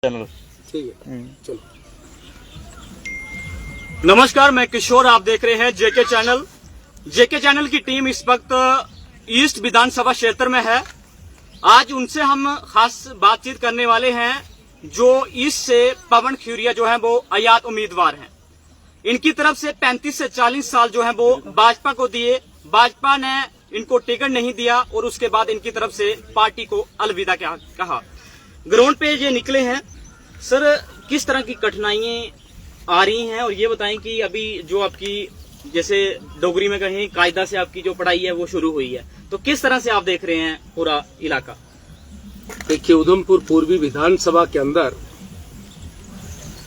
Channel ठीक है चलो। नमस्कार, मैं किशोर, आप देख रहे हैं जेके चैनल। जेके चैनल की टीम इस वक्त ईस्ट विधानसभा क्षेत्र में है। आज उनसे हम खास बातचीत करने वाले हैं जो ईस्ट से पवन खैरिया जो है वो अयात उम्मीदवार हैं। इनकी तरफ से 35 से 40 साल जो है वो भाजपा को दिए, भाजपा ने इनको टिकट नहीं दिया और उसके बाद इनकी तरफ से पार्टी को अलविदा कहा। ग्राउंड पे ये निकले हैं। सर, किस तरह की कठिनाइयां आ रही हैं और ये बताएं कि अभी जो आपकी जैसे डोगरी में कहें कायदा से आपकी जो पढ़ाई है वो शुरू हुई है, तो किस तरह से आप देख रहे हैं पूरा इलाका? देखिए, उधमपुर पूर्वी विधानसभा के अंदर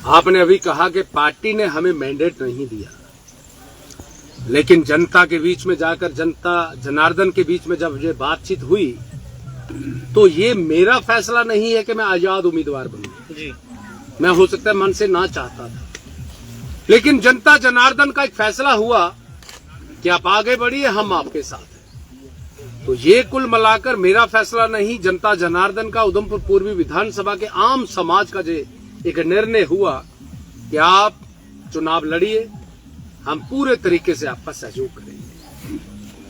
आपने अभी कहा कि पार्टी ने हमें मैंडेट नहीं दिया, लेकिन जनता के बीच में जाकर जनता जनार्दन के बीच में जब ये बातचीत हुई तो ये मेरा फैसला नहीं है कि मैं आजाद उम्मीदवार बनूं जी। मैं हो सकता है मन से ना चाहता था, लेकिन जनता जनार्दन का एक फैसला हुआ कि आप आगे बढ़िए, हम आपके साथ हैं। तो ये कुल मिलाकर मेरा फैसला नहीं, जनता जनार्दन का उधमपुर पूर्वी विधानसभा के आम समाज का जो एक निर्णय हुआ कि आप चुनाव लड़िए, हम पूरे तरीके से आपका सहयोग करेंगे।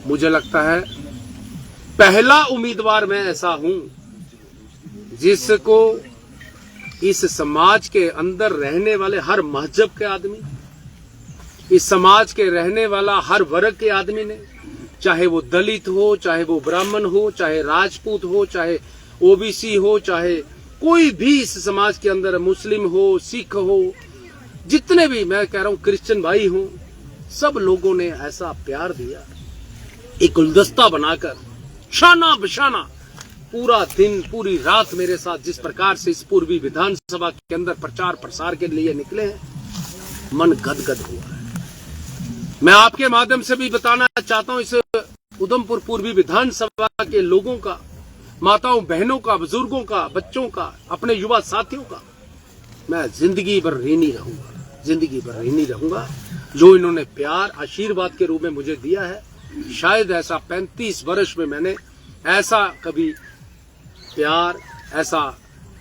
मुझे लगता है पहला उम्मीदवार मैं ऐसा हूं जिसको इस समाज के अंदर रहने वाले हर मजहब के आदमी, इस समाज के रहने वाला हर वर्ग के आदमी ने, चाहे वो दलित हो, चाहे वो ब्राह्मण हो, चाहे राजपूत हो, चाहे ओबीसी हो, चाहे कोई भी इस समाज के अंदर मुस्लिम हो, सिख हो, जितने भी मैं कह रहा हूं क्रिश्चियन भाई हो, सब लोगों ने ऐसा प्यार दिया, एक गुलदस्ता बनाकर शाना बशाना पूरा दिन पूरी रात मेरे साथ जिस प्रकार से इस पूर्वी विधानसभा के अंदर प्रचार प्रसार के लिए निकले हैं, मन गदगद हुआ है। मैं आपके माध्यम से भी बताना चाहता हूं इस उधमपुर पूर्वी विधानसभा के लोगों का, माताओं बहनों का, बुजुर्गों का, बच्चों का, अपने युवा साथियों का मैं जिंदगी भर ऋणी रहूंगा, जिंदगी भर ऋणी रहूंगा। जो इन्होंने प्यार आशीर्वाद के रूप में मुझे दिया है, शायद ऐसा 35 वर्ष में मैंने ऐसा कभी प्यार, ऐसा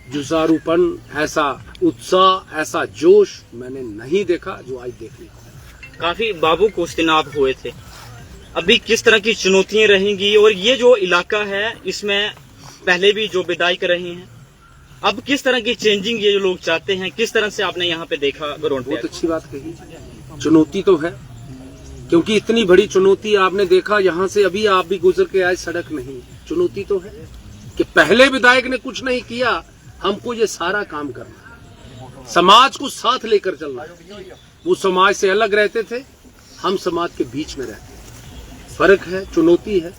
जुझारूपन, ऐसा उत्साह, ऐसा जोश मैंने नहीं देखा जो आज देखने को। काफी बाबू कुछ दिन आप हुए थे, अभी किस तरह की चुनौतियां रहेंगी और ये जो इलाका है इसमें पहले भी जो विधायक रहे हैं, अब किस तरह की चेंजिंग ये जो लोग चाहते हैं, किस तरह से आपने यहाँ पे देखा ग्राउंड पे? बहुत अच्छी बात कही। चुनौती तो है, क्योंकि इतनी बड़ी चुनौती आपने देखा, यहाँ से अभी आप भी गुजर के आए, सड़क नहीं। चुनौती तो है कि पहले विधायक ने कुछ नहीं किया, हमको ये सारा काम करना है, समाज को साथ लेकर चलना है। वो समाज से अलग रहते थे, हम समाज के बीच में रहते हैं। फर्क है, चुनौती है,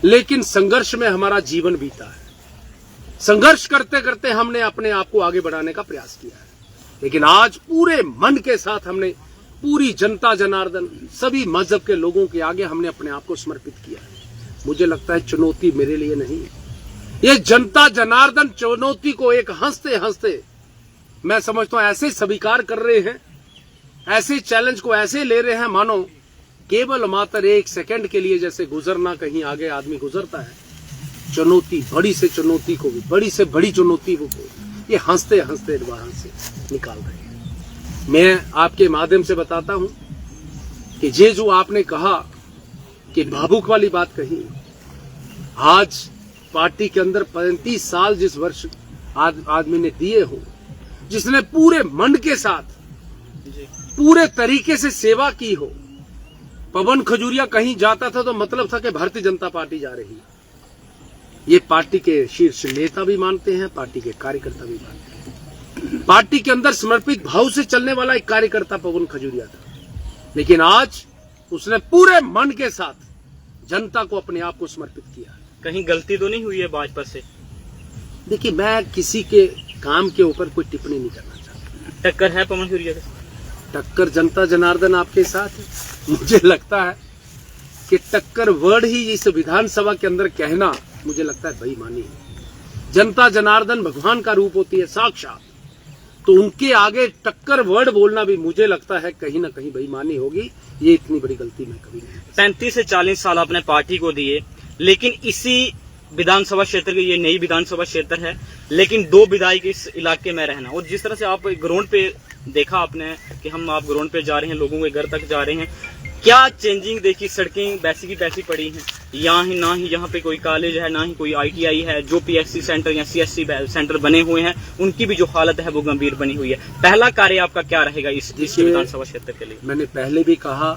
लेकिन संघर्ष में हमारा जीवन बीता है। संघर्ष करते करते हमने अपने आप को आगे बढ़ाने का प्रयास किया है, लेकिन आज पूरे मन के साथ हमने पूरी जनता जनार्दन सभी मजहब के लोगों के आगे हमने अपने आप को समर्पित किया है। मुझे लगता है चुनौती मेरे लिए नहीं है, ये जनता जनार्दन चुनौती को एक हंसते हंसते मैं समझता हूं ऐसे स्वीकार कर रहे हैं, ऐसे चैलेंज को ऐसे ले रहे हैं मानो केवल मात्र एक सेकंड के लिए जैसे गुजरना कहीं आगे आदमी गुजरता है। चुनौती, बड़ी से चुनौती को भी, बड़ी से बड़ी चुनौती को ये हंसते हंसते वहां से निकाल रहे हैं। मैं आपके माध्यम से बताता हूं कि ये जो आपने कहा कि भावुक वाली बात कही, आज पार्टी के अंदर 35 साल जिस वर्ष आदमी ने दिए हो, जिसने पूरे मन के साथ पूरे तरीके से सेवा की हो। पवन खैरिया कहीं जाता था तो मतलब था कि भारतीय जनता पार्टी जा रही है। ये पार्टी के शीर्ष नेता भी मानते हैं, पार्टी के कार्यकर्ता भी मानते हैं। पार्टी के अंदर समर्पित भाव से चलने वाला एक कार्यकर्ता पवन खैरिया था, लेकिन आज उसने पूरे मन के साथ जनता को अपने आप को समर्पित किया। कहीं गलती तो नहीं हुई है भाजपा से? देखिए, मैं किसी के काम के ऊपर कोई टिप्पणी नहीं करना चाहता। टक्कर है पवन खैरिया से? टक्कर जनता जनार्दन आपके साथ है। मुझे लगता है कि टक्कर वर्ड ही इस विधानसभा के अंदर कहना मुझे लगता है बेईमानी है। जनता जनार्दन भगवान का रूप होती है साक्षात, तो उनके आगे टक्कर वर्ड बोलना भी मुझे लगता है कहीं ना कहीं बेईमानी होगी। ये इतनी बड़ी गलती मैं कभी नहीं। 35 से 40 साल आपने पार्टी को दिए, लेकिन इसी विधानसभा क्षेत्र की ये नई विधानसभा क्षेत्र है, लेकिन 2 विधायक इस इलाके में रहना, और जिस तरह से आप ग्राउंड पे देखा आपने कि आप ग्राउंड पे जा रहे हैं, लोगों के घर तक जा रहे हैं, क्या चेंजिंग देखी? सड़कें वैसी की वैसी पड़ी हैं, ना ही यहाँ पे कोई कॉलेज है, ना ही कोई ITI है। जो PSC सेंटर या CSC सेंटर बने हुए हैं उनकी भी जो हालत है वो गंभीर बनी हुई है। पहला कार्य आपका क्या रहेगा इस विधानसभा क्षेत्र के लिए? मैंने पहले भी कहा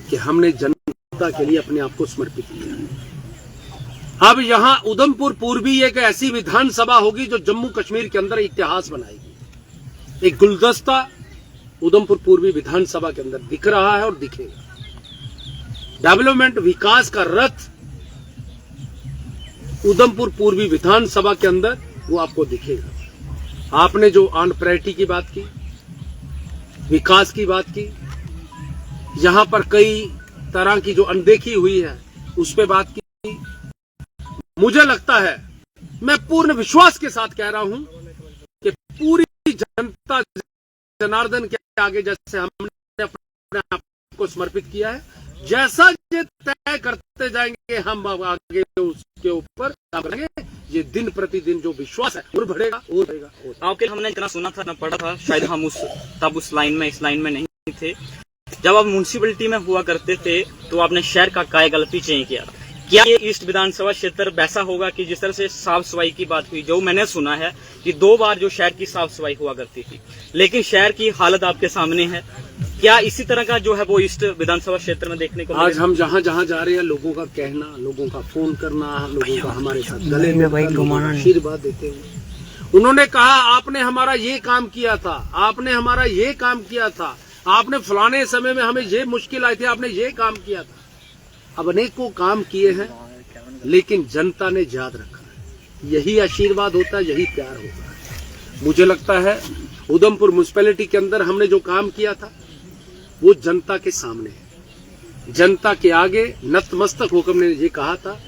कि हमने जनता के लिए अपने आप को समर्पित किया है। अब यहाँ उधमपुर पूर्वी एक ऐसी विधानसभा होगी जो जम्मू कश्मीर के अंदर इतिहास बनाएगी। एक गुलदस्ता उधमपुर पूर्वी विधानसभा के अंदर दिख रहा है और दिखेगा। डेवलपमेंट, विकास का रथ उधमपुर पूर्वी विधानसभा के अंदर वो आपको दिखेगा। आपने जो ऑन प्रायोरिटी की बात की, विकास की बात की, यहां पर कई तरह की जो अनदेखी हुई है उस पर बात की। मुझे लगता है, मैं पूर्ण विश्वास के साथ कह रहा हूं कि पूरी जनता जनार्दन के आगे जैसे हमने अपने आप को समर्पित किया है, जैसा ये तय करते जाएंगे हम आगे उसके ऊपर काम करेंगे। ये दिन प्रतिदिन जो विश्वास है और बढ़ेगा और बढ़ेगा। आपके हमने इतना सुना था, ना पढ़ा था, शायद हम तब उस लाइन में, इस लाइन में नहीं थे। जब आप म्युनिसिपैलिटी में हुआ करते थे तो आपने शहर का कायाकल्प ही चेंज किया। क्या ये ईस्ट विधानसभा क्षेत्र वैसा होगा कि जिस तरह से साफ सफाई की बात हुई, जो मैंने सुना है कि 2 बार जो शहर की साफ सफाई हुआ करती थी, लेकिन शहर की हालत आपके सामने है, क्या इसी तरह का जो है वो ईस्ट विधानसभा क्षेत्र में देखने को आज हम जहां जहां जा रहे हैं, लोगों का कहना, लोगों का फोन करना, लोगों का हमारे साथ गले में आशीर्वाद देते हुए उन्होंने कहा आपने हमारा ये काम किया था, आपने हमारा ये काम किया था, आपने फलाने समय में हमें ये मुश्किल आई थी, आपने ये काम किया था। अब अनेकों काम किए हैं, लेकिन जनता ने याद रखा है। यही आशीर्वाद होता है, यही प्यार होता है। मुझे लगता है उधमपुर म्युनिसिपैलिटी के अंदर हमने जो काम किया था वो जनता के सामने है। जनता के आगे नतमस्तक होकर हमने ये कहा था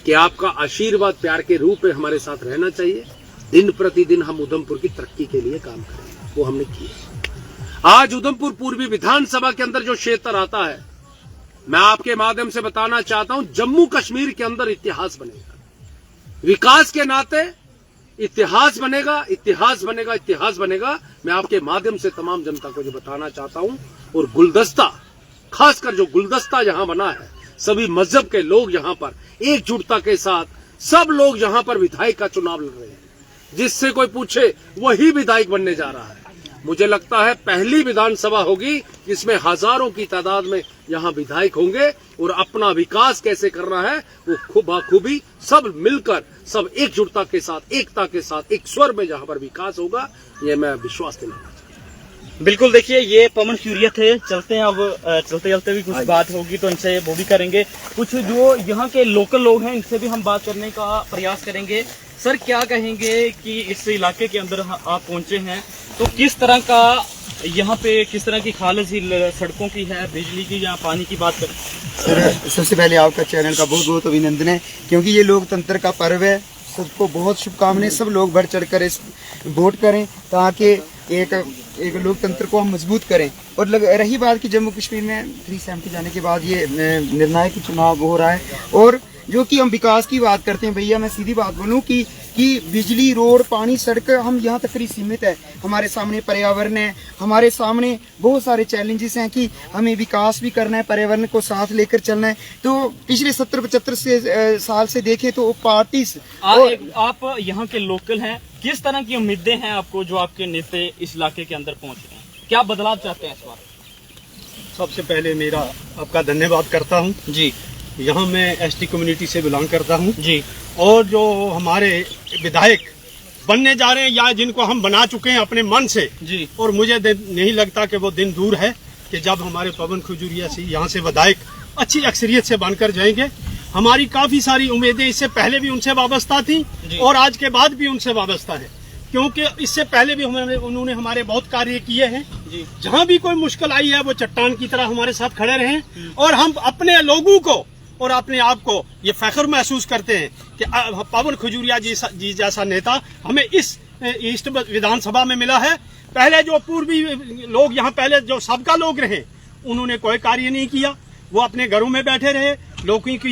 कि आपका आशीर्वाद प्यार के रूप में हमारे साथ रहना चाहिए। दिन प्रतिदिन हम उधमपुर की तरक्की के लिए काम करेंगे, वो हमने किया। आज उधमपुर पूर्वी विधानसभा के अंदर जो क्षेत्र आता है, मैं आपके माध्यम से बताना चाहता हूं, जम्मू कश्मीर के अंदर इतिहास बनेगा। विकास के नाते इतिहास बनेगा, इतिहास बनेगा, इतिहास बनेगा। मैं आपके माध्यम से तमाम जनता को जो बताना चाहता हूं। और गुलदस्ता, खासकर जो गुलदस्ता यहां बना है, सभी मजहब के लोग यहां पर एकजुटता के साथ, सब लोग यहां पर विधायक का चुनाव लड़ रहे हैं। जिससे कोई पूछे वही विधायक बनने जा रहा है। मुझे लगता है पहली विधानसभा होगी जिसमें हजारों की तादाद में यहाँ विधायक होंगे, और अपना विकास कैसे करना है वो बाखूबी सब मिलकर, सब एकजुटता के साथ, एकता के साथ, एक स्वर में जहाँ पर विकास होगा, ये मैं विश्वास दिलाना चाहता हूँ। बिल्कुल, देखिए ये पवन सूर्य थे। चलते हैं, अब चलते चलते भी कुछ बात होगी तो इनसे वो भी करेंगे। कुछ जो यहाँ के लोकल लोग हैं इनसे भी हम बात करने का प्रयास करेंगे। सर, क्या कहेंगे कि इस इलाके के अंदर आप पहुंचे हैं तो किस तरह का यहाँ पे, किस तरह की हालत सड़कों की है, बिजली की या पानी की बात करें? सर, सबसे पहले आपका चैनल का बहुत बहुत अभिनंदन है, क्योंकि ये लोकतंत्र का पर्व है। सबको बहुत शुभकामनाएं। सब लोग बढ़ चढ़ कर इस वोट करें ताकि एक लोकतंत्र को हम मजबूत करें। और रही बात कि जम्मू कश्मीर में 370 जाने के बाद ये निर्णायक चुनाव हो रहा है, और जो कि हम विकास की बात करते हैं, भैया मैं सीधी बात बोलूं कि बिजली, रोड, पानी, सड़क हम यहाँ तक ही सीमित है। हमारे सामने पर्यावरण है, हमारे सामने बहुत सारे चैलेंजेस हैं कि हमें विकास भी करना है, पर्यावरण को साथ लेकर चलना है। तो पिछले 70-75 साल से देखें तो पार्टी आप यहाँ के लोकल हैं, किस तरह की उम्मीदें हैं आपको जो आपके नेता इस इलाके के अंदर पहुँच रहे हैं? क्या बदलाव चाहते हैं इस बार? सबसे पहले मेरा आपका धन्यवाद करता हूँ जी। यहाँ मैं ST कम्युनिटी से बिलोंग करता हूँ जी। और जो हमारे विधायक बनने जा रहे हैं या जिनको हम बना चुके हैं अपने मन से जी, और मुझे नहीं लगता कि वो दिन दूर है कि जब हमारे पवन खजूरिया से यहाँ से विधायक अच्छी अक्सरियत से बनकर जाएंगे। हमारी काफी सारी उम्मीदें इससे पहले भी उनसे वाबस्ता थी और आज के बाद भी उनसे वाबस्ता है, क्योंकि इससे पहले भी उन्होंने हमारे बहुत कार्य किए हैं। जहाँ भी कोई मुश्किल आई है वो चट्टान की तरह हमारे साथ खड़े रहे, और हम अपने लोगों को और अपने आप को ये फख्र महसूस करते हैं कि पवन खजूरिया जी जैसा नेता हमें इस ईस्ट विधानसभा में मिला है। पहले जो पूर्वी लोग यहाँ पहले जो सबका लोग रहे, उन्होंने कोई कार्य नहीं किया, वो अपने घरों में बैठे रहे, लोगों की